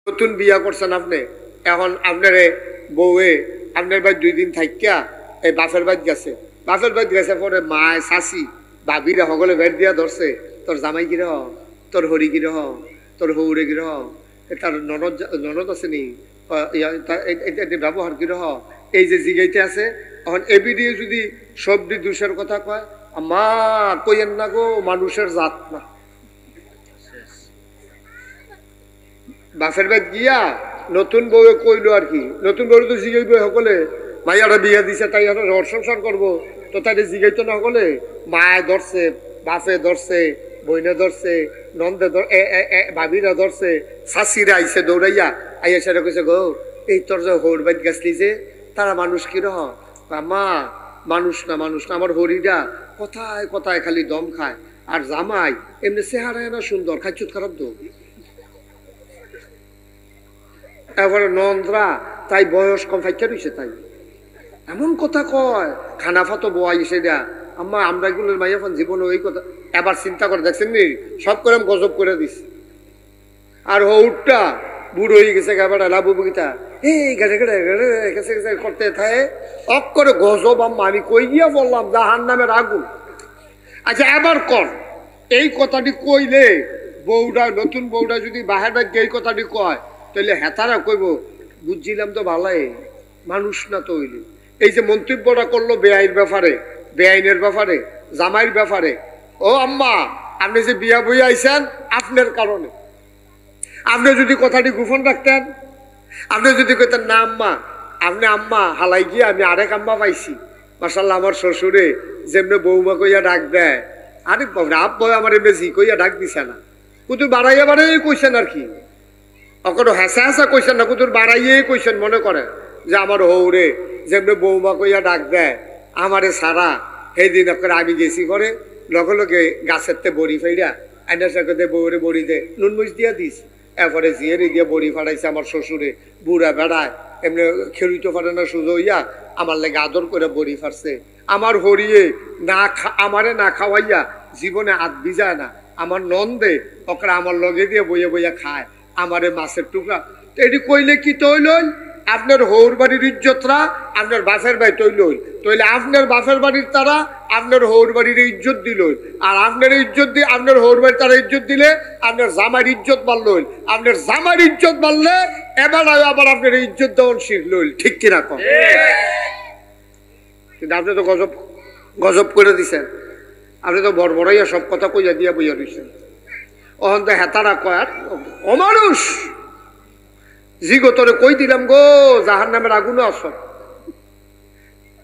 নতুন বিয়া করছেন আপনি, এখন আপনার বউয়ে আপনার বাড়ি 2 দিন থাকিয়া এই বাপের বাড়ি গেছে। বাপের বাড়ি গেছে পরে মায় শাশি ভাবিরা সকলে বের দিয়া ধরছে, তোর জামাই গিরহ, তোর হরি গিরহ, তোর হৌরে গিরহ, তার ননদ আছে নি, ব্যবহার গিরহ, এই যে জিগাইতে আছে। এখন এবি দিয়ে যদি সবজি দুষের কথা কয়, আমা কইয়েন না গো, মানুষের জাত না। বাপের বাদ গিয়া নতুন বউয়ে কইলো আর কি, নতুন বউ তো জিগাইব সকলে, মাইয়ারা বিয়া দিছে তাই ঘর সংসার করবো, তো তাই জিগাইতো না সকলে। মায়ে ধরছে, বাপে ধরছে, বইনে ধরছে, নন্দে ভাবিরা ধরছে, শাশিরা আইসে দৌড়াইয়া আইয়া সেটা কইছে গো, এই তোর যে হৌর বাদ গেছলি যে তারা মানুষ কিরহ? মা মানুষ না, মানুষ না, আমার হরিটা কথায় কথায় খালি দম খায়, আর জামাই এমনি চেহারায় না সুন্দর, খাইচুত খারাপ তো। এবারে নন্দরা তাই বয়স কম ফাইকা রয়েছে, তাই এমন কথা কয়। খানাফা তো বোয়াই সেটা আম্মা, আমরা এগুলোর মাইয়া ফোন জীবনে ওই কথা এবার চিন্তা করে দেখছেন নি, সব করে গজব করে দিস। আর হৌরটা বুড়ো হয়ে গেছে, এবার লাভ বগিতা এই গেছে গেছে গেছে করতে থাকে অক করে গজব। আম্মা আমি কই গিয়া বললাম জাহান নামের আগুন। আচ্ছা এবার কর, এই কথাটি কইলে বউটা, নতুন বউটা যদি বাহির এই কথাটি কয়, তাহলে হেতারা কইব বুঝছিলাম তো ভালাই, মানুষ না তো হইলে। এই যে মন্তব্যটা করলো বেআইনের ব্যাপারে, বেআইনের ব্যাপারে, জামাইয়ের ব্যাপারে, ও আম্মা আপনি যে বিয়া বই আইছেন আপনার কারণে। আপনি যদি কথাটি গোপন রাখতেন, আপনি যদি কইতেন না আম্মা, আপনি আম্মা হালাই গিয়ে আমি আরেক আম্মা পাইছি, মাশাআল্লাহ আমার শ্বশুরে যেমনি বৌমা কইয়া ডাক দেয়, আরে আব্বা আমার এমনি জি কইয়া ডাক দিছে না, কুতুর বাড়াইয়া বাড়াইয়া কইছেন আর কি, অকনো হেসা হেসা কইছেন না, কুতুর বাড়াইয়ে কইছেন। মনে করে যে আমার হৌরে যেমনি বৌমা কইয়া ডাক দেয় আমারে সারা, সেই দিন করে আমি গেছি করে লগে লগে গাছের তে বড়ি ফাইরা আইনার সাথে বউরে বড়ি দে নুন মুচ দিয়া দিস, এরপরে জিয়েরি দিয়ে বড়ি ফাটাইছে আমার শ্বশুরে, বুড়া বেড়ায় এমনি খেলুইতে পারে না সুজো হইয়া আমার লেগে আদর করে বড়ি ফাটছে। আমার হরিয়ে না আমারে না খাওয়াইয়া জীবনে হাত ভিজায় না, আমার নন্দে ওকরা আমার লগে দিয়ে বইয়া বইয়া খায় আমারে মাছের টুকরা। এটি কইলে কি তৈল? আপনার হৌর বাড়ির ইজ্জতরা আপনার বাপের বাড়ি তৈল, তৈলে আপনার বাপের বাড়ির তারা আপনার হৌর বাড়ির ইজ্জত দিল, আর আপনার ইজ্জত দিয়ে আপনার হৌর বাড়ির তারা ইজ্জত দিলে আপনার জামার ইজ্জত বাড়ল, আপনার জামার ইজ্জত বাড়লে এবার আবার আপনার ইজ্জত দেওয়ান শিখল। ঠিক কিনা কম? কিন্তু আপনি তো গজব গজব করে দিছেন, আপনি তো বড়বড়াইয়া সব কথা কইয়া দিয়া বইয়া দিচ্ছেন। অহন তো হেতারা কয় আর অমানুষ জিগতরে কই দিলাম গো জাহান নামের আগুনও আস,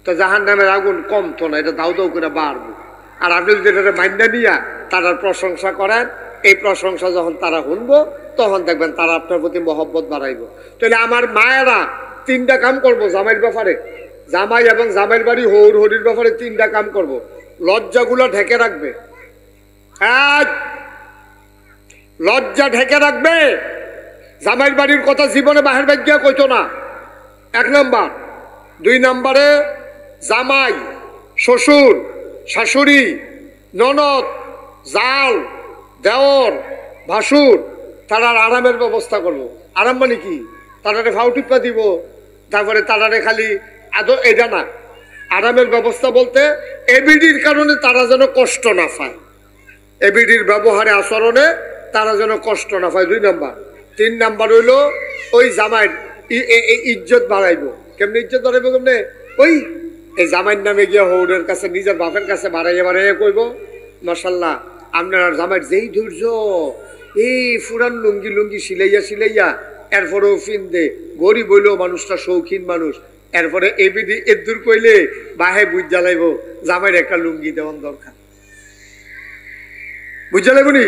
তো জাহান নামের আগুন কম তো না, এটা দাউ দাউ করে বাড়বো। আর আপনি যদি এটা মাইন্ডা নিয়া তারার প্রশংসা করেন, এই প্রশংসা যখন তারা শুনবো তখন দেখবেন তারা আপনার প্রতি মহব্বত বাড়াইব। তাহলে আমার মায়েরা 3টা কাম করবো জামাইয়ের ব্যাপারে, জামাই এবং জামাইয়ের বাড়ি হৌর হরির ব্যাপারে 3টা কাম করবো। লজ্জাগুলো ঢেকে রাখবে, লজ্জা ঢেকে রাখবে, জামাইয়ের বাড়ির কথা জীবনে বাহির বাজ্ঞা কইতো না, 1 নাম্বার। 2 নাম্বারে জামাই, শ্বশুর, শাশুড়ি, ননদ, জাল, দেওর, ভাসুর, তারার আরামের ব্যবস্থা করবো। আরাম মানে কি? তারারে ফাউ টিপা দিব, তারপরে তারারে খালি আদর, এটা না। আরামের ব্যবস্থা বলতে এবিডির কারণে তারা যেন কষ্ট না পায়, এবিডির ব্যবহারে আচরণে তারা যেন কষ্ট না পায়, 2 নাম্বার। 3 নাম্বার হইলো ওই জামাইয়ের ইজ্জত বাড়াইব। কেমনি ইজ্জত বাড়াইব? কেমনে? ওই এই জামাইয়ের নামে গিয়ে হৌরের কাছে, নিজের বাপের কাছে বাড়াইয়া বাড়াইয়া কইব মাশাআল্লাহ আপনার জামাইয়ের যেই ধৈর্য, এই ফুরান লুঙ্গি লুঙ্গি সিলাইয়া সিলাইয়া এরপরেও ফিন দে, গরিব হইলেও মানুষটা শৌখিন মানুষ। এরপরে এবিডি এদুর কইলে বাহে বুঝ জ্বালাইব জামাইয়ের একটা লুঙ্গি দেওয়ার দরকার, বুঝ জ্বালাইব নি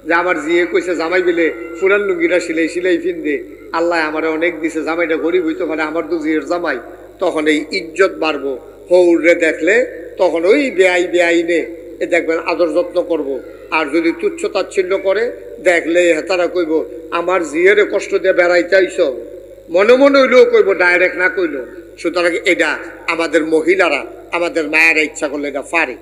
যে আমার জিয়ে কইছে জামাই বিলে ফুরান লুঙ্গিটা সিলাই সিলাই ফিন দে, আল্লাহ আমার অনেক দিছে, জামাইটা গরিব হইতে পারে, আমার তো জিয়ের জামাই। তখন এই ইজ্জত বাড়বো। হৌরে দেখলে তখন ওই বেআই বেআইনে এ দেখবেন আদর যত্ন করব। আর যদি তুচ্ছ তাচ্ছিল্য করে দেখলে হেতারা কইব আমার জিয়েরে কষ্ট দিয়ে বেড়াইতে আইস, মনে মনে হইলেও কইব, ডাইরেক্ট না কইল। সুতরাং এটা আমাদের মহিলারা, আমাদের মায়েরা ইচ্ছা করলে এটা পারে।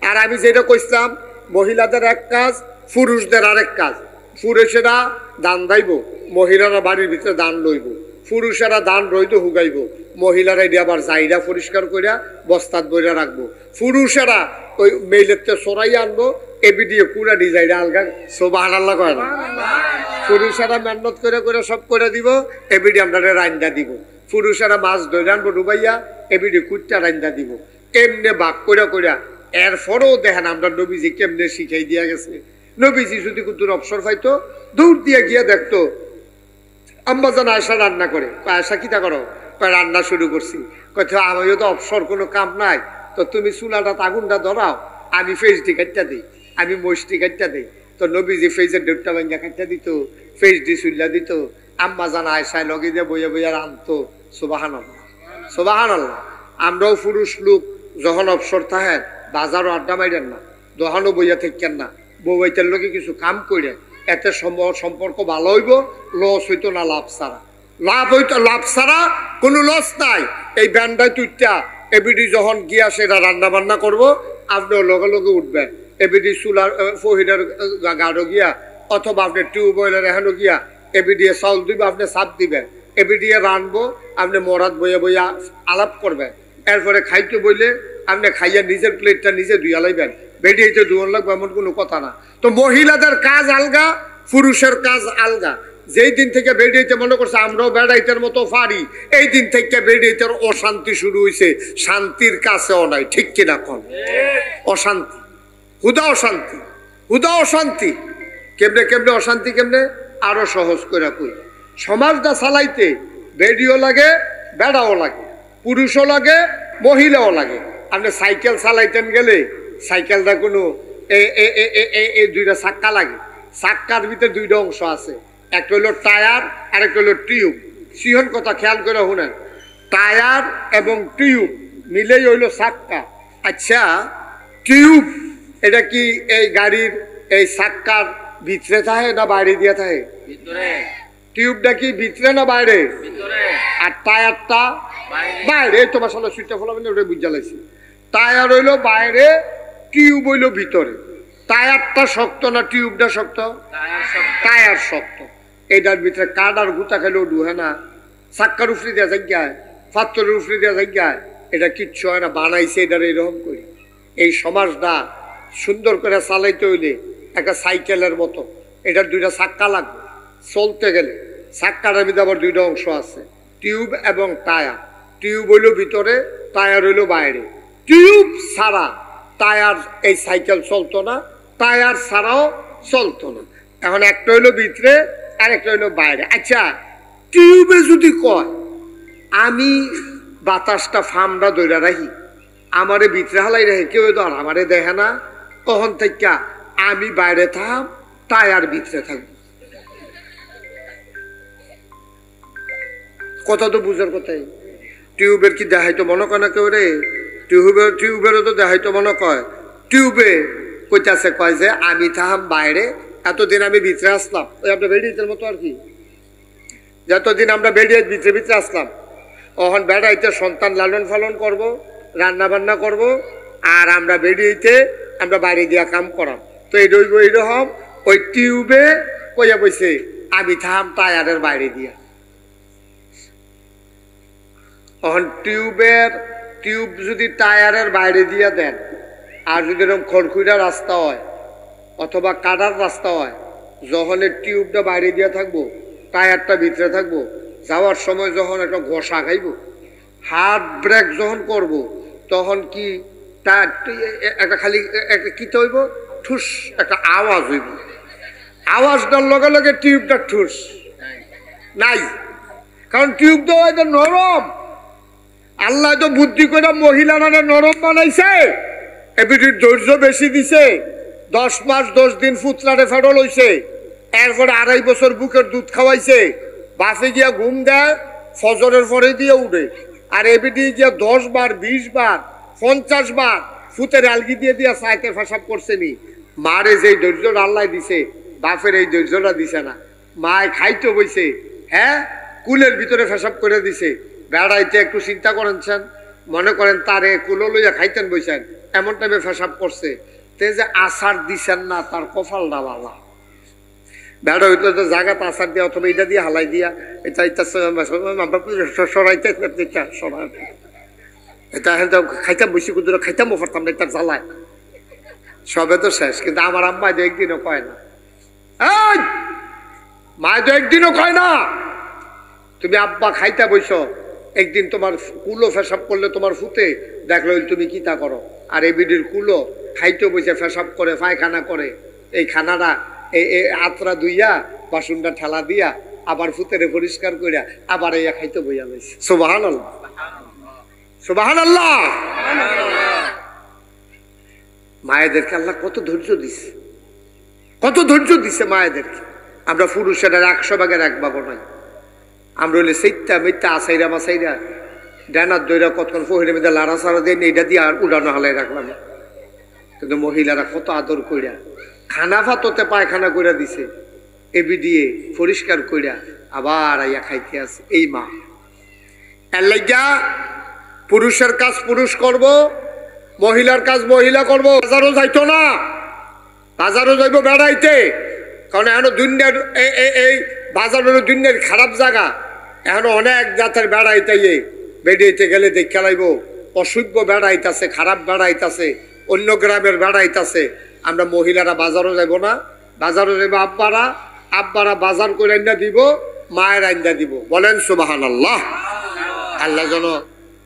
আর আমি যেটা কইছিলাম মহিলাদের এক কাজ, পুরুষদের আরেক কাজ। পুরুষেরা দান দাইব, মহিলারা বাড়ির ভিতরে দান লইব, পুরুষেরা দান রইত হুগাইব, মহিলারা এটি আবার জায়গা পরিষ্কার করিয়া বস্তাত বইরা রাখবো, পুরুষেরা ওই মেইলেতে সরাইয়া আনবো, এবি দিয়ে পুরা ডিজাইন আলগা সুবহানাল্লাহ কয় না। পুরুষেরা মেহনত করে করে সব করে দিব, এবিডি আমরা রান্দা দিব, পুরুষেরা মাছ ধরে আনবো ডুবাইয়া, এবিডি কুটটা রান্দা দিব, এমনি বাক করে করিয়া। এরপরেও দেখেন আমরা নবীজি কেমনে শিখাই দিয়া গেছে। নবীজি যদি কুতুর অবসর পাইতো দৌড় দিয়ে গিয়া দেখতো আম্মা জান আয়সা রান্না করে, আয়সা কিতা করো, রান্না শুরু করছি, কথা আমিও তো অবসর কোনো কাম নাই, তো তুমি চুলাটা আগুনটা ধরাও, আমি ফেসটি কাটটা দিই, আমি মহিষটি কাটটা দিই। তো নবীজি ফেজের ডেটটা ভাঙ্গা কাটটা দিত, ফেসটি চুল্লা দিত, আম্মা জান আয়সায় লগে দিয়ে বইয়া বইয়া রানতো। সুবহানাল্লাহ সুবহানাল্লাহ। আমরাও পুরুষ লোক যখন অবসর থাকেন বাজারও আড্ডা মাইরেন না, দোকানও বইয়া থাকেন না, বউবাইতের লোকে কিছু কাম করে, এতে সম্পর্ক ভালো হইব, লস হইতো না লাভ ছাড়া, লাভ হইতো, লাভ ছাড়া কোনো লস নাই। এই ব্যান্ডায় তুইটা এবিডি যখন গিয়া সেটা রান্না বান্না করবো, আপনিও লগে লগে উঠবেন, এবিডি চুলার ফহিরের গাড়ো গিয়া, অথবা আপনি টিউবওয়েলের এখানে গিয়া এবিডি চাউল দিবে, আপনি চাপ দিবেন, এবিডি রানবো, আপনি মরাত বইয়া বইয়া আলাপ করবেন, এরপরে খাইতে বইলে আপনি খাইয়া নিজের প্লেটটা নিজে ধুইয়া লাইবেন, বেরিয়েতে ধুয়ন লাগবে এমন কোনো কথা না। তো মহিলাদের কাজ আলগা, পুরুষের কাজ আলগা। যেই দিন থেকে বেরিয়েতে মনে করছে আমরাও বেড়াইতের মতো পারি, এই দিন থেকে বেরিয়েতে অশান্তি শুরু হয়েছে, শান্তির কাছেও নাই, ঠিক কিনা কন? অশান্তি, হুদা অশান্তি, হুদা অশান্তি। কেমনে কেমনে অশান্তি, কেমনে আরো সহজ করে কই। সমাজটা চালাইতে বেডিও লাগে, বেড়াও লাগে, পুরুষও লাগে, মহিলাও লাগে। আপনি সাইকেল চালাইতেন গেলে সাইকেলটা কোনো এই দুইটা চাক্কা লাগে, চাক্কার ভিতরে দুইটা অংশ আছে, একটা হইল টায়ার আর একটা হইল টিউব। সিহন কথা খেয়াল করে শুনেন, টায়ার এবং টিউব মিলেই হইল চাক্কা। আচ্ছা, টিউব এটা কি এই গাড়ির এই চাক্কার ভিতরে থাকে না বাইরে দিয়ে থাকে? টিউবটা কি ভিতরে না বাইরে? আর টায়ারটা বাইরে। তোমার সামনে সুইচটা ফলাবেন, ওটা বুঝা লাগছে। টায়ার হইল বাইরে, টিউব হইল ভিতরে। টায়ারটা শক্ত না টিউবটা শক্ত? টায়ার শক্ত। এটার ভিতরে কাঠ আর গুতা খেলেও ডুহে না, চাক্কার উফরি দেওয়া জায়গায়, পাত্রের উফরি দেওয়া জায়গায়, এটা কিচ্ছু হয় না। বানাইছে এটার এইরকম করে। এই সমাজটা সুন্দর করে চালাইতে হইলে একটা সাইকেলের মতো, এটার দুইটা চাক্কা লাগবে চলতে গেলে। চাক্কাটার ভিতরে আবার দুইটা অংশ আছে, টিউব এবং টায়ার। টিউব হইল ভিতরে, টায়ার হইল বাইরে। টিউব ছাড়া টায়ার এই সাইকেল চলতো না, টায়ার ছাড়াও চলতো না। এখন একটা হইলো ভিতরে আর একটা হইলো বাইরে। আচ্ছা, টিউবে যদি কয় আমি বাতাসটা ফার্মটা ধরে রাখি, আমারে ভিতরে হালাই রাখে, কেউ তো আর আমারে দেখে না, তখন থেকে আমি বাইরে থাম, টায়ার ভিতরে থাকবো। কথা তো বুঝার কথাই। টিউবের কি দেখাইতো মনে কয় না কেউ রে? টিউবেরও তো দেখাইতো মনে কয়। টিউবে কইতাছে, কয় যে আমি থাম বাইরে, এতদিন আমি ভিতরে আসলাম, ওই আপনার বেড়িয়েতের মতো আর কি। যতদিন আমরা বেড়িয়ে ভিতরে ভিতরে আসলাম, তখন বেড়াইতে সন্তান লালন পালন করব, রান্না বান্না করব, আর আমরা বেড়িয়েতে আমরা বাইরে দিয়া কাম করাম। তো এই রইব এইরকম। ওই টিউবে কইয়া বইছে আমি থাম টায়ারের বাইরে দিয়া। তখন টিউব যদি টায়ারের বাইরে দিয়া দেন, আর যদি এরকম খড়খুইরা রাস্তা হয় অথবা কাদার রাস্তা হয়, যখন টিউবটা বাইরে দিয়া থাকবো, টায়ারটা ভিতরে থাকবো, যাওয়ার সময় যখন একটা ঘষা খাইব, হার্ট ব্রেক যখন করব, তখন কি একটা খালি একটা কি হইব, ঠুস একটা আওয়াজ হইব। আওয়াজটার লগে লগে টিউবটা ঠুস নাই, কারণ টিউব তো হয়তো নরম। আল্লাহ তো বুদ্ধি করে মহিলারা নরম বানাইছে, এবিটির ধৈর্য বেশি দিছে। 10 মাস 10 দিন ফুতরারে ফেরল হইছে, এরপরে 2.5 বছর বুকের দুধ খাওয়াইছে। বাসে গিয়া ঘুম দেয়, ফজরের পরে দিয়ে উঠে। আর এবিটি গিয়া 10 বার 20 বার 50 বার ফুতের আলগি দিয়ে দিয়া সাইতে ফাঁসাব করছে নি। মারে যেই ধৈর্যটা আল্লাহ দিছে, বাপের এই ধৈর্যটা দিছে না। মায় খাইতে বইছে, হ্যাঁ, কুলের ভিতরে ফেসাব করে দিছে। বেড়াইতে একটু চিন্তা করেছেন, মনে করেন তারে কুলো লইয়া খাইতেন বইছেন, এমন টাইমে ফেসাব করছে, তে যে আসার দিছেন না, তার কপালটা বাবা। বেড়া হইতো তো জায়গা আসার দিয়া অথবা এটা দিয়ে হালাই দিয়া এটা এটা সরাইতে সরাই এটা এখন তো খাইতাম বসি কুদুরে খাইতামও পারতাম না, এটা জ্বালায় সবে তো শেষ। কিন্তু আমার আম্মা তো একদিনও কয় না, মায় তো একদিনও কয় না তুমি আব্বা খাইতা বইছো, একদিন তোমার কুলো ফেসাব করলে তোমার ফুতে দেখলো তুমি কি তা করো। আর এই বিডির কুলো খাইতে বসে ফেসাব করে পায়খানা করে, এই খানাটা এই আত্রা দুইয়া বাসনটা ঠেলা দিয়া আবার ফুতেরে পরিষ্কার করিয়া আবার এই খাইতে বইয়া লইছে। সুবহানাল্লাহ সুবহানাল্লাহ। মায়েদেরকে আল্লাহ কত ধৈর্য দিছে, কত ধৈর্য দিছে মায়েদেরকে। আমরা পুরুষেরা 100 ভাগের 1 ভাগও নাই। আমরা হইলে সেইটা মিথ্যা আসাইরা মাসাইরা ডানার দইরা কতক্ষণ ফহিরের মধ্যে লাড়া সাড়া দিয়ে এইটা দিয়ে আর উড়ানো হালাই রাখলাম। কিন্তু মহিলারা কত আদর কইরা খানা ভাততে পায়খানা কইরা দিছে, এবি দিয়ে পরিষ্কার কইরা আবার আইয়া খাইতে আছে এই মা। এর লাইগা পুরুষের কাজ পুরুষ করব, মহিলার কাজ মহিলা করব। বাজারও যাইতো না, বাজারও যাইব বেড়াইতে, কারণ এখন দুনিয়ার এই বাজার হলো দুনিয়ার খারাপ জায়গা। এখন অনেক জাতের বেড়াইতে বেড়াইতে গেলে দেখে লাইব অসভ্য বেড়াইতেছে, খারাপ বেড়াইতেছে, অন্য গ্রামের বেড়াইতেছে। আমরা মহিলারা বাজারও যাইব না, বাজারও যাইব আব্বারা, আব্বারা বাজার করে আইনা দিব, মায়ের আইনা দিব। বলেন সুবহানাল্লাহ। আল্লাহ যেন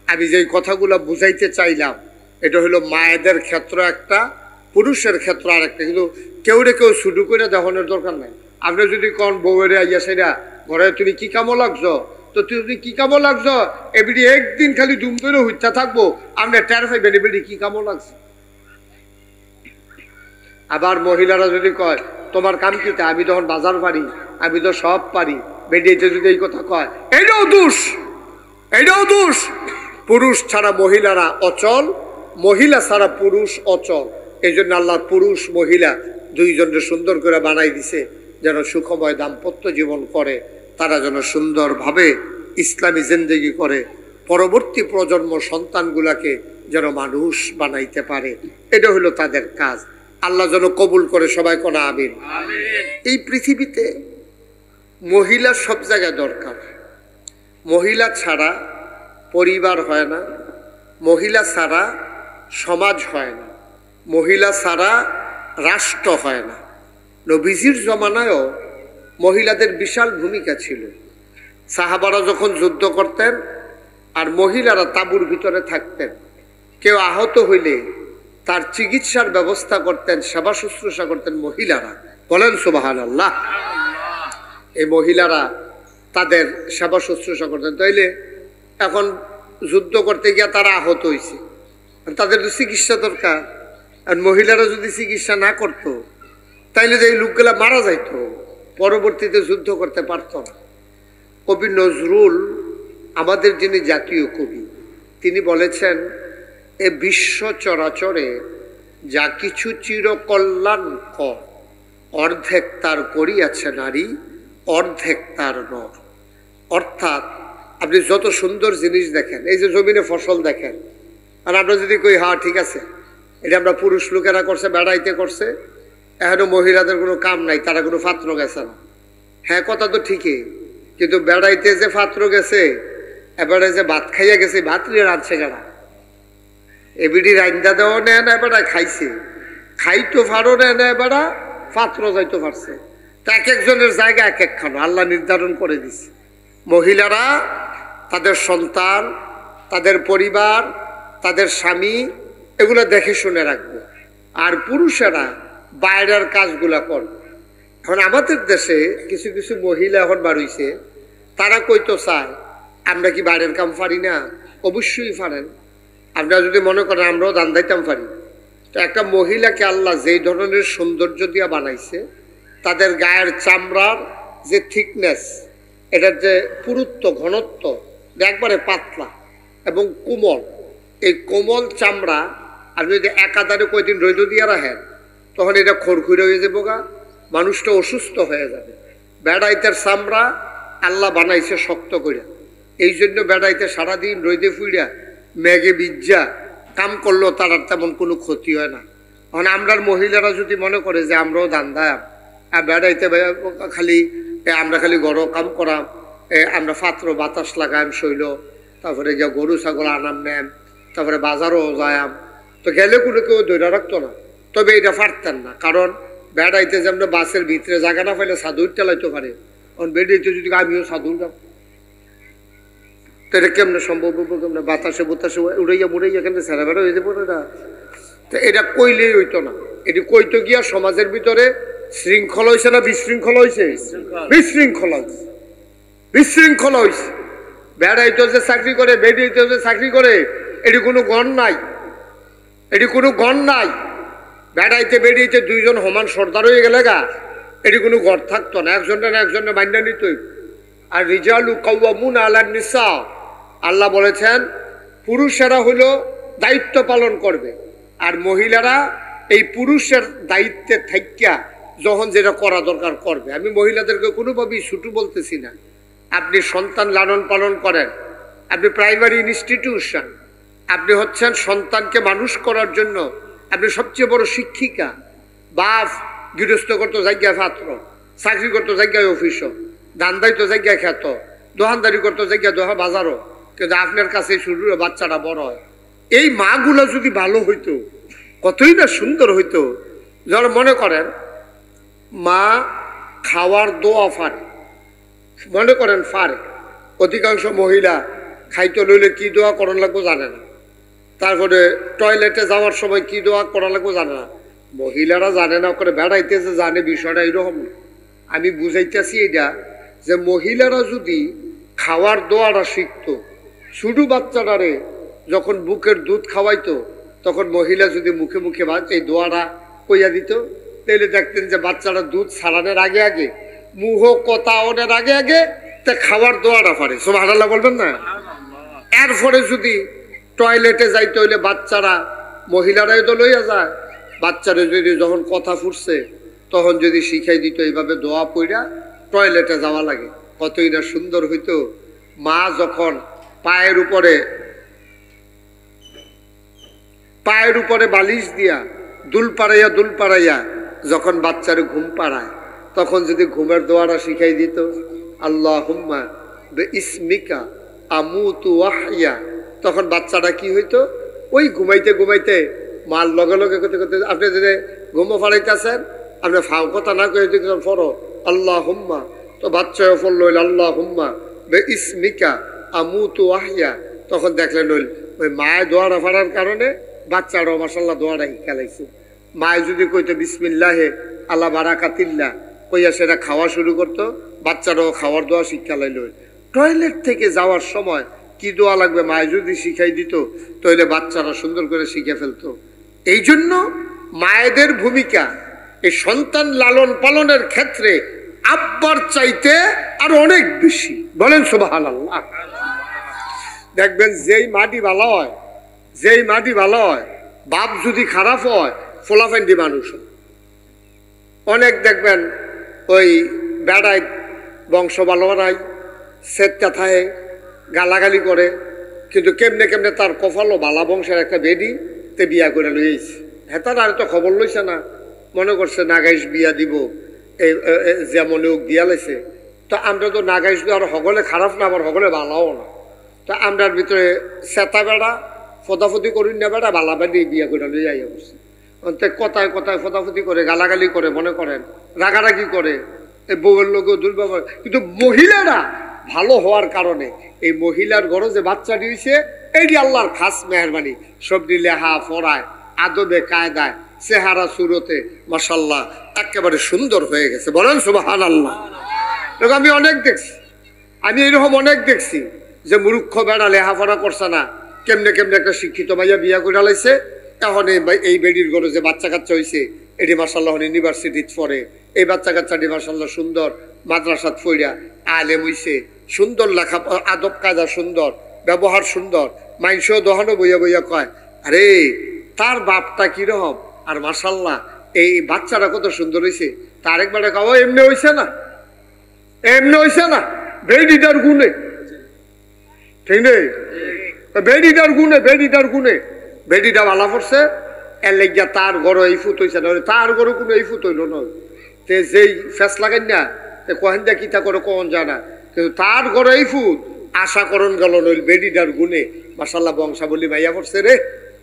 আমি যেই কথাগুলো বুঝাইতে চাইলাম এটা হলো মায়েদের ক্ষেত্র একটা, পুরুষের ক্ষেত্র আর একটা। কিন্তু কেউ শুরু করে দেখানোর দরকার নাই। আপনি যদি কোন বউরে আইয়া সেরা ঘরে তুমি কি কামো লাগছো, তো তুমি কি কামো লাগছো এবিডি একদিন খালি দুম ধরে হইতে থাকবো, আমরা টের পাইবেন এবিডি কি কামো লাগছে। আবার মহিলারা যদি কয় তোমার কাম কিটা, আমি তখন বাজার পারি, আমি তো সব পারি, বেডিয়েতে যদি এই কথা কয় এইটাও দোষ, এইটাও দোষ। পুরুষ ছাড়া মহিলারা অচল, মহিলা ছাড়া পুরুষ অচল। এই জন্য আল্লাহ পুরুষ মহিলা দুইজনকে সুন্দর করে বানাই দিছে যেন সুখময় দাম্পত্য জীবন করে, তারা যেন সুন্দরভাবে ইসলামী জিন্দেগি করে, পরবর্তী প্রজন্ম সন্তানগুলাকে যেন মানুষ বানাইতে পারে। এটা হলো তাদের কাজ। আল্লাহ যেন কবুল করে, সবাই কোনা আমিন। এই পৃথিবীতে মহিলা সব জায়গায় দরকার। মহিলা ছাড়া পরিবার হয় না, মহিলা ছাড়া সমাজ হয় না, মহিলা ছাড়া রাষ্ট্র হয় না। নবীজির জমানায়ও মহিলাদের বিশাল ভূমিকা ছিল। সাহাবারা যখন যুদ্ধ করতেন আর মহিলারা তাঁবুর ভিতরে থাকতেন, কেউ আহত হইলে তার চিকিৎসার ব্যবস্থা করতেন, সেবা শুশ্রূষা করতেন মহিলারা। বলেন সুবহানাল্লাহ। এই মহিলারা তাদের সেবা শুশ্রূষা করতেন। তাইলে এখন যুদ্ধ করতে গিয়ে তারা আহত হয়েছে, তাদের তো চিকিৎসা দরকার। আর মহিলারা যদি চিকিৎসা না করতো তাইলে যে এই লোকগুলা মারা যাইতো, পরবর্তীতে যুদ্ধ করতে পারত না। কবি নজরুল আমাদের যিনি জাতীয় কবি, তিনি বলেছেন এ বিশ্ব চরাচরে যা কিছু চিরকল্যাণকর, অর্ধেক তার করিয়াছে নারী, অর্ধেক তার নর। অর্থাৎ আপনি যত সুন্দর জিনিস দেখেন, এই যে জমিনে ফসল দেখেন, আর আমরা যদি কই হ্যাঁ ঠিক আছে এটা আমরা পুরুষ লোকেরা করছে, বেড়াইতে করছে, এখনো মহিলাদের কোনো কাম নাই, তারা কোনো পাত্র গেছে না। হ্যাঁ কথা তো ঠিকই, কিন্তু বেড়াইতে যে পাত্র গেছে, এবারে যে ভাত খাইয়া গেছে, ভাত নিয়ে রাঁধছে কেনা, এবিডি রান্দা দেওয়া নেয় না, এবার খাইছে, খাইতো ফারো নেয় না, এবার পাত্র যাইতো পারছে। তা এক একজনের জায়গা এক এক খানো আল্লাহ নির্ধারণ করে দিছে। মহিলারা তাদের সন্তান, তাদের পরিবার, তাদের স্বামী এগুলো দেখে শুনে রাখবে, আর পুরুষেরা বাইরের কাজগুলা করবে। এখন আমাদের দেশে কিছু কিছু মহিলা এখন বাড়ইছে, তারা কইতো চায় আমরা কি বাইরের কাম পারি না? অবশ্যই পারেন। আপনারা যদি মনে করেন আমরাও দান দাইতাম পারি, তো একটা মহিলাকে আল্লাহ যেই ধরনের সৌন্দর্য দিয়া বানাইছে, তাদের গায়ের চামড়ার যে থিকনেস, এটার যে পুরুত্ব, ঘনত্ব একবারে পাতলা এবং কোমল, এই কোমল চামড়া আপনি যদি একাধারে কয়দিন রৈদ দিয়া রাখেন তখন এটা খড়খুড়ে হয়ে যাবো গা, মানুষটা অসুস্থ হয়ে যাবে। বেড়াইতের চামড়া আল্লাহ বানাইছে শক্ত করে, এই জন্য বেড়াইতে সারাদিন রৈদে ফুইরা মেঘে বিজ্জা কাম করলেও তার তেমন কোনো ক্ষতি হয় না। এখন আমরার মহিলারা যদি মনে করে যে আমরাও ধান্দায় আর বেড়াইতে খালি আমরা খালি গড় কাম করাম, আমরা পাত্র বাতাস লাগাম শৈল, তারপরে গিয়ে গরু ছাগল আনাম নেন, তারপরে বাজারও যায়াম। তো গেলে কোনো কেউ ধৈর্য রাখতো না, তবে এটা পারতেন না, কারণ বেড়াইতে যে আমরা বাসের ভিতরে জায়গা না পাইলে সাধুর চালাইতে পারে। কারণ বেড়াইতে যদি আমিও সাধু উঠাম, তো এটা কেমনে সম্ভব হবো? কেমনে বাতাসে বাতাসে উড়াইয়া মুড়াইয়া কেমনে ছেড়া বেড়া হয়ে যাবো না? তো এটা কইলেই হইতো না, এটি কইতো গিয়া সমাজের ভিতরে শৃঙ্খলা হয়েছে না বিশৃঙ্খলা হয়েছে? বিশৃঙ্খলা হয়েছে, বিশৃঙ্খলা হয়েছে। বেড়াইতো যে চাকরি করে, বেড়াইতো যে চাকরি করে, এটি কোনো গণ নাই, এটি কোনো গণ নাই। বেড়াইতে বেড়াইতে দুইজন সমান সর্দার হয়ে গেলে গা, এটি কোনো গড় থাকতো না, একজনের না একজনের মাইন্ডা নিতই। আর রিজালু কাওয়ামুনা আলান নিসা, আল্লাহ বলেছেন পুরুষেরা হলো দায়িত্ব পালন করবে, আর মহিলারা এই পুরুষের দায়িত্বে থাকিয়া যখন যেটা করা দরকার করবে। আমি মহিলাদেরকে কোনোভাবেই ছুটু বলতেছি না। আপনি সন্তান লালন পালন করেন, আপনি প্রাইমারি ইনস্টিটিউশন, আপনি হচ্ছেন সন্তানকে মানুষ করার জন্য আপনি সবচেয়ে বড় শিক্ষিকা। বাপ গৃহস্থ করতো জায়গায় পাত্র, চাকরি করতো জায়গায় অফিসও, ধান্দাই তো জায়গায় খ্যাত, দোকানদারি করতো জায়গায় দোহা বাজারও, কিন্তু আপনার কাছে শুরু বাচ্চাটা বড় হয়। এই মাগুলো যদি ভালো হইতো কতই না সুন্দর হইতো। যারা মনে করেন মা খাওয়ার দোয়া ফারে, মনে করেন ফারে, অধিকাংশ মহিলা খাইতে লইলে কি দোয়া করার লাগবো জানে না, তারপরে টয়লেটে যাওয়ার সময় কি দোয়া করা লাগবো জানে না। মহিলারা জানে না করে বেড়াইতেছে, জানে বিষয়টা এরকম না। আমি বুঝাইতেছি এটা যে মহিলারা যদি খাওয়ার দোয়াটা শিখতো, শুধু বাচ্চাটারে যখন বুকের দুধ খাওয়াইতো, তখন মহিলা যদি মুখে মুখে এই দোয়াটা কইয়া দিত, তাহলে দেখতেন যে বাচ্চারা দুধ ছাড়ানোর আগে আগে, মুহ কথা ওনের আগে আগে তা খাওয়ার দোয়াটা পারে। সুবহানাল্লাহ বলবেন না? এরপরে যদি টয়লেটে যাইতে হইলে বাচ্চারা, মহিলারাই তো লইয়া যায়, বাচ্চারা যদি যখন কথা ফুটছে তখন যদি শিখাই দিত এইভাবে দোয়া পইরা টয়লেটে যাওয়া লাগে, কতই না সুন্দর হইতো। মা যখন পায়ের উপরে বালিশ দিয়া দুল পাড়াইয়া যখন বাচ্চার ঘুম পাড়ায়, তখন যদি ঘুমের দোয়াটা শিখাই দিত, আল্লাহুম্মা বিইসমিকা আমুতু ওয়াহইয়া, তখন বাচ্চাটা কি হইতো, ওই ঘুমাইতে ঘুমাইতে মার লগে লগে করতে করতে, আপনি যদি ঘুমো ফাড়াইতেছেন, আপনি ফাও কথা না কয়ে যদি ফরো আল্লাহুম্মা, তো বাচ্চাও ফল হইল আল্লাহুম্মা বিইসমিকা আমুতু ওয়াহইয়া, তখন দেখলেন ওই মায়ের দোয়াটা ফাড়ার কারণে বাচ্চারাও মাশাআল্লাহ দোয়াটা শিক্ষা লাগছে। মায়ে যদি কইতো বিসমিল্লাহে আল্লাহ বারাকাতিল্লাহ কইয়া সেটা খাওয়া শুরু করতো, বাচ্চারাও খাওয়ার দোয়া শিক্ষা লাইল। টয়লেট থেকে যাওয়ার সময় কি দোয়া লাগবে মায়ে যদি শিখাই দিত, তাহলে বাচ্চারা সুন্দর করে শিখে ফেলতো। এই জন্য মায়েদের ভূমিকা এই সন্তান লালন পালনের ক্ষেত্রে আব্বার চাইতে আর অনেক বেশি। বলেন সুবহানাল্লাহ। দেখবেন যেই মাটি ভালো হয়, যেই মাটি ভালো হয়, বাপ যদি খারাপ হয়, ফোলাফেন্ডি মানুষ অনেক দেখবেন ওই বেড়ায় বংশ ভালো নাই, সেটটা থায় গালাগালি করে, কিন্তু কেমনে কেমনে তার কপালও বালা বংশের একটা বেডি তে বিয়া করে লইছে। হেতার আর তো খবর লইছে না, মনে করছে নাগাইশ বিয়া দিব, এই যেমন ওক দিয়া লাইছে। তো আমরা তো নাগাইশ আর হগলে খারাপ না, আবার হগলে ভালাও না। তো আমরার ভিতরে সেতা বেড়া ফদাফদি করি না, বেড়া বালা বেড়ি বিয়া করে লই যাইয়া বসছে। কথায় কথায় ফদাফদি করে, গালাগালি করে, মনে করেন রাগারাগি করে, এই বউয়ের লোকেও দুর্ব্যবহার। কিন্তু মহিলারা ভালো হওয়ার কারণে এই মহিলার ঘরে যে বাচ্চা দিয়েছে, এইটি আল্লাহর খাস মেহরবানি। সবটি লেহা পড়ায়, আদবে কায়দায়, চেহারা সুরতে মাশাআল্লাহ একেবারে সুন্দর হয়ে গেছে। বলেন সুবহানাল্লাহ। আমি অনেক দেখছি, আমি এরকম অনেক দেখছি যে মূর্খ বেড়া লেহাপড়া করছে না, কেমনে কেমনে একটা শিক্ষিত মাইয়া বিয়া করে লাইছে। এখন এই বেডির ঘরে যে বাচ্চা কাচ্চা হয়েছে, এটি মাশাআল্লাহ ইউনিভার্সিটিতে পড়ে, এই বাচ্চা কাচ্চাটি মাশাআল্লাহ সুন্দর মাদ্রাসাত পড়িয়া আলেম হইছে, সুন্দর লেখা, আদব কায়দা সুন্দর, ব্যবহার সুন্দর। মাইনসেও দহনো বইয়া বইয়া কয়, আরে তার বাপটা কিরকম, আর মাশাআল্লাহ এই বাচ্চাটা কত সুন্দর হয়েছে। তার একবারে কাও এমনি হয়েছে না, এমনি হয়েছে না, বেডিটার গুণে, ঠিক নেই? বেডিটার গুণে, বেডিটার গুণে, বেডিটা ভালা পড়ছে, এর লেগিয়া তার গড় এই ফুট হয়েছে না, তার গড়ে কোনো এই ফুট হইল না। তে যেই ফেস লাগাই না কহেন দা কিতা করে কখন জানা, কিন্তু তার ঘরে এই ফুট আশা করণ গেল নইল বেডিটার গুণে মাসাল্লাহ বংশাবলী মাইয়া পড়ছে রে।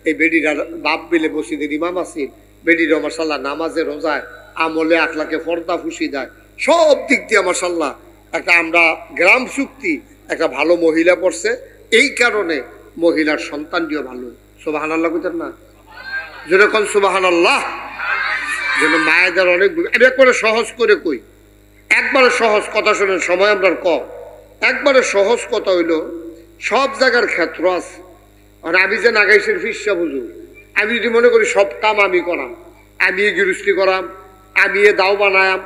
এই বেডিটার বাপ বিলে মসজিদের ইমাম আছেন, বেডিরা মাসাল্লাহ নামাজে রোজায় আমলে আখলাকে পর্দা ফুসি দেয়, সব দিক দিয়ে মাসাল্লাহ একটা আমরা গ্রাম চুক্তি একটা ভালো মহিলা পড়ছে। এই কারণে মহিলার সন্তানটিও ভালো। সুবহানাল্লাহ কইতেন না? যেরকম সুবহানাল্লাহ। যেন মায়েদের অনেক একবারে সহজ করে কই, একবারে সহজ কথা শোনেন, সময় আমরা কম। একবারে সহজ কথা হইল সব জায়গার ক্ষেত্র আছে। আর আমি যে নাগাইশের ফিসা বুঝু, আমি যদি মনে করি সব কাম আমি করাম, আমি গৃহস্থী করাম, আমি দাও বানায়াম,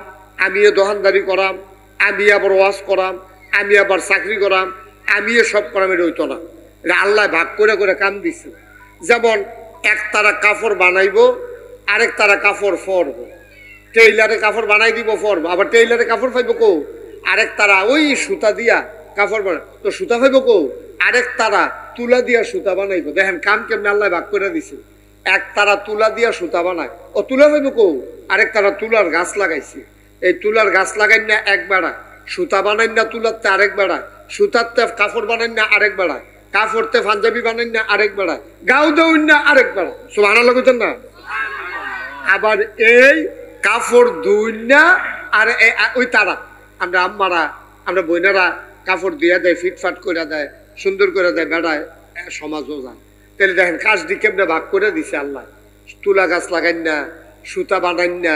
আমি দোকানদারি করাম, আমি আবার ওয়াজ করাম, আমি আবার চাকরি করাম, আমি সব করাম, এটা হইতো না। এটা আল্লাহ ভাগ করে করে কাম দিচ্ছে। যেমন এক তারা কাপড় বানাইব, আরেক তারা কাপড় ফরব, টেইলারে কাপড় বানাই দিব ফরব, আবার টেইলারে কাপড় পাইব কো, আরেক তারা ওই সুতা দিয়া কাপড় বানাই তো সুতা পাইব কো, আরেক তারা তুলা দিয়া সুতা বানাইব। দেখেন কাম কেমন আল্লাহ ভাগ করে দিছে। এক তারা তুলা দিয়া সুতা বানায়, ও তুলা পাইব কো, আরেক তারা তুলার গাছ লাগাইছে। এই তুলার গাছ লাগাই না এক বেড়া, সুতা বানাই না তুলাতে আরেক বেড়া, সুতাতে কাপড় বানাই না আরেক বেড়া, কাপড়তে পাঞ্জাবি বানাই না আরেক বেড়া, গাও দৌড় না আরেক বেড়া। সুবহানাল্লাহ কইতেন না? আবার এই কাপড় দুই না আর ওই তারা আমরা আম্মারা আমরা বোনেরা কাপড় দিয়া দেয়, ফিটফাট করে দেয়, সুন্দর করে দেয়, বেড়ায় সমাজও যায়। তাহলে দেখেন কাজ দিয়ে কেমনে ভাগ করে দিছে আল্লাহ। তুলা গাছ লাগাই না, সুতা বানাই না,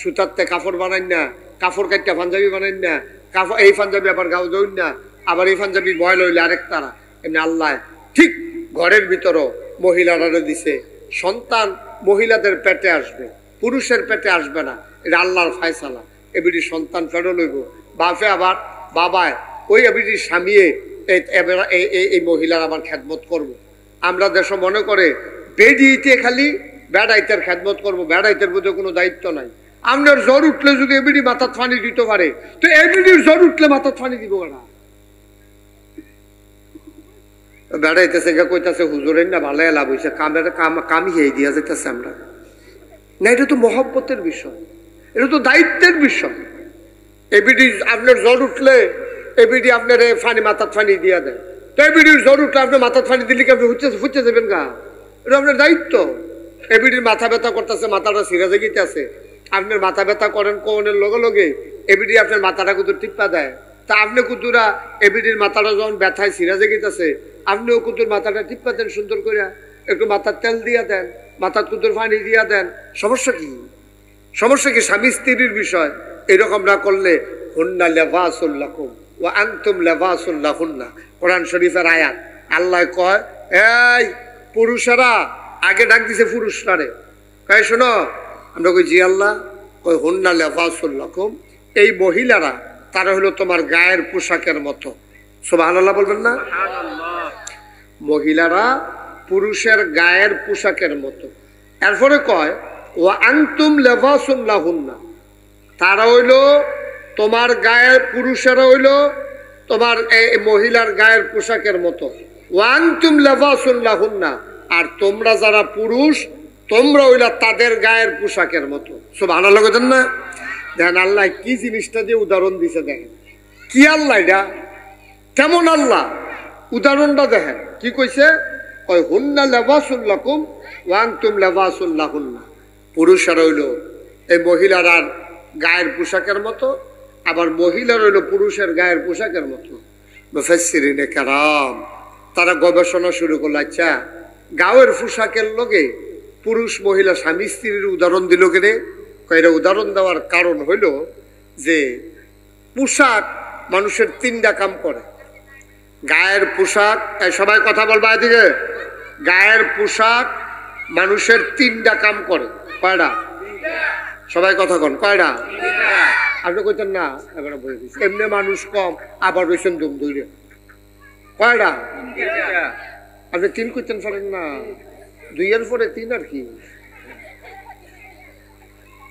সুতাতে কাপড় বানাই না, কাপড় কাটটা পাঞ্জাবি বানাই না, কাপড় এই পাঞ্জাবি আবার গাও দৌড় না, আবার এই পাঞ্জাবি বয়ল হইলে আরেক তারা। এমনি আল্লাহ ঠিক ঘরের ভিতরও মহিলারা দিছে। সন্তান মহিলাদের পেটে আসবে, পুরুষের পেটে আসবে না, এটা আল্লাহর ফায়সালা। এবিটি সন্তান ফেরো লইব, বাপে আবার বাবায় ওই এবিটি স্বামীয়ে এই মহিলার আবার খেদমত করব। আমরা দেশ মনে করে বেডিতে খালি বেড়াইতের খেদমত করবো, বেড়াইতের মধ্যে কোনো দায়িত্ব নাই। আপনার জ্বর উঠলে যদি এবিটি মাথার ফানি দিতে পারে, তো এবিটির জ্বর উঠলে মাথার ফানি দিব না। বেড়াইতেছে কইতাছে হুজুরের না ভালো লাভ হয়েছে, কামের কামি হয়ে দিয়া যেতেছে আমরা না। এটা তো মহব্বতের বিষয়, এটা তো দায়িত্বের বিষয়। এবিডি আপনার জ্বর উঠলে এবিডি আপনার ফানি মাথার ফানি দিয়া দেয়, তো এবিডির জ্বর উঠলে আপনার মাথার ফানি দিলে কি আপনি ফুটতে দেবেন গা? এটা আপনার দায়িত্ব। এবিডির মাথা ব্যথা করতেছে, মাথাটা সিরাজে গিতেছে, আপনার মাথা ব্যথা করেন কোনের লগে লগে এবিডি আপনার মাথাটা কুতুর টিপ্পা দেয়। তা আপনি কুতুরা এবিডির মাথাটা যখন ব্যথায় সিরাজে গিতেছে, আপনিও কুতুর মাথাটা টিপ্পা দেন, সুন্দর করে একটু মাথার তেল দিয়া দেন, মাথার কুতুর পানি দিয়া দেন। সমস্যা কি? সমস্যা কি? স্বামী স্ত্রীর বিষয়। এরকম না করলে হুন্না লিবাসুল লাকুম ওয়া আনতুম লিবাসুল লাহুন্না, কোরআন শরীফের আয়াত। আল্লাহ কয় এই পুরুষেরা, আগে ডাক দিছে পুরুষরারে, কয় শোনো, আমরা কই জি আল্লাহ, কয় হুন্না লিবাসুল লাকুম, এই মহিলারা তারা হলো তোমার গায়ের পোশাকের মতো। সুবহানাল্লাহ বলবেন না? মহিলারা পুরুষের গায়ের পোশাকের মতো। এরপরে কয় ওয়া আনতুম লিবাসুল লাহুন্না, তারা হইল তোমার গায়ের, পুরুষেরা হইল তোমার এই মহিলার গায়ের পোশাকের মতো। ওয়া আনতুম লিবাসুল লাহুন্না, আর তোমরা যারা পুরুষ তোমরা হইলা তাদের গায়ের পোশাকের মতো। সুবহানাল্লাহ বলেন না? দেখেন আল্লাহ কি জিনিসটা দিয়ে উদাহরণ দিছে, দেখেন কি আল্লাহ, এটা কেমন আল্লাহ। উদাহরণটা দেখেন কি কইছে, কয় হুন্না লিবাসুল লাকুম ওয়া আনতুম লিবাসুল লাহুন্না, পুরুষেরা হইল এই মহিলার আর গায়ের পোশাকের মতো, আবার মহিলার হইল পুরুষের গায়ের পোশাকের মতো। মুফাসসিরিনে কেরাম তারা গবেষণা শুরু করলো, আচ্ছা গায়ের পোশাকের লগে পুরুষ মহিলা স্বামী স্ত্রীর উদাহরণ দিল কেনে? এটা উদাহরণ দেওয়ার কারণ হইল যে পোশাক মানুষের তিনটা কাম করে। গায়ের পোশাক, সবাই কথা বলবা এদিকে, গায়ের পোশাক মানুষের তিনটা কাম করে। কয়টা? সবাই কথা কন, কয়টা? আপনি কইতেন না, এবার বলে দিচ্ছি। এমনি মানুষ কম, আবার রয়েছেন দুম ধরে। কয়টা? আপনি তিন কইতেন পারেন না, দুইয়ের পরে তিন আর কি।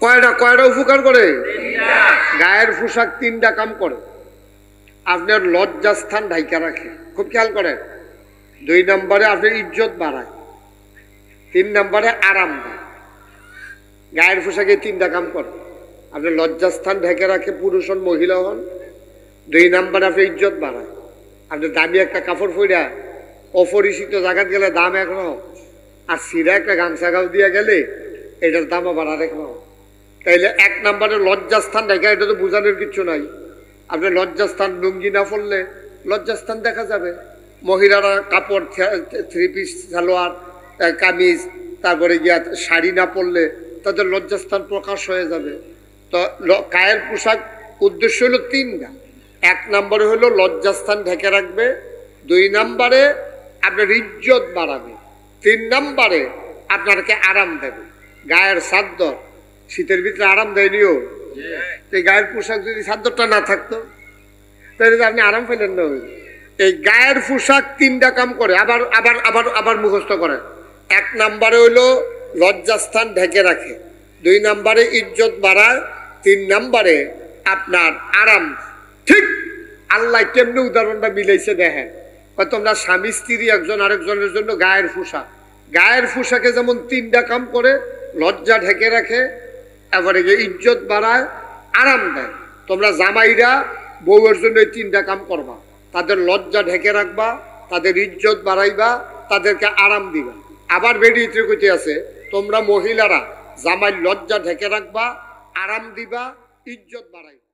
কয়টা কয়টা উপকার করে? গায়ের পোশাক তিনটা কাম করে। আপনার লজ্জাস্থান ঢাইকা রাখে, খুব খেয়াল করেন। 2 নম্বরে আপনার ইজ্জত বাড়ায়, 3 নম্বরে আরাম দেয়। গায়ের পোশাকে তিনটা কাম করে। আপনি লজ্জাস্থান ঢেকে রাখে পুরুষ হন মহিলা হন। 2 নাম্বার আপনি ইজ্জত বাড়ায়। আপনি দামি একটা কাপড় পইরা অপরিচিত জায়গায় গেলে দাম একরকম, আর সিরা একটা গামছা গাও দিয়ে গেলে এটার দামও বাড়ার একরকম। তাইলে 1 নাম্বারে লজ্জাস্থান ঢেকে, এটা তো বোঝানোর কিছু নাই। আপনি লজ্জাস্থান লুঙ্গি না পরলে লজ্জাস্থান দেখা যাবে। মহিলারা কাপড় 3 পিস সালোয়ার কামিজ তারপরে গিয়া শাড়ি না পরলে তাদের লজ্জাস্থান প্রকাশ হয়ে যাবে। তো গায়ের পোশাক উদ্দেশ্য হলো 3টা। 1 নম্বরে হলো লজ্জাস্থান ঢেকে রাখবে, 2 নম্বরে আপনার ইজ্জত বাড়াবে, 3 নম্বরে আপনাকে আরাম দেবে। গায়ের চাদর শীতের ভিতরে আরাম দেয়নিও, এই গায়ের পোশাক যদি চাদরটা না থাকতো তাহলে আপনি আরাম পেলেন না। এই গায়ের পোশাক 3টা কাম করে, আবার আবার আবার আবার মুখস্থ করে। 1 নম্বরে হইলো লজ্জাস্থান ঢেকে রাখে, 2 নম্বরে ইজ্জত বাড়ায়, 3 নম্বরে আপনার আরাম। ঠিক আল্লাহ কেমনি উদাহরণটা মিলাইছে দেখেন। তোমরা স্বামী স্ত্রী একজন আরেকজনের জন্য গায়ের পোশাক, গায়ের পোশাকে যেমন 3টা কাম করে, লজ্জা ঢেকে রাখে, এবারে গিয়ে ইজ্জত বাড়ায়, আরাম দেয়। তোমরা জামাইরা বউয়ের জন্য এই 3টা কাম করবা, তাদের লজ্জা ঢেকে রাখবা, তাদের ইজ্জত বাড়াইবা, তাদেরকে আরাম দিবা। আবার বেরিয়ে কইতে আছে তোমরা মহিলারা জামাই লজ্জা ঢেকে রাখবা, আরাম দিবা, ইজ্জত বাড়াইবা।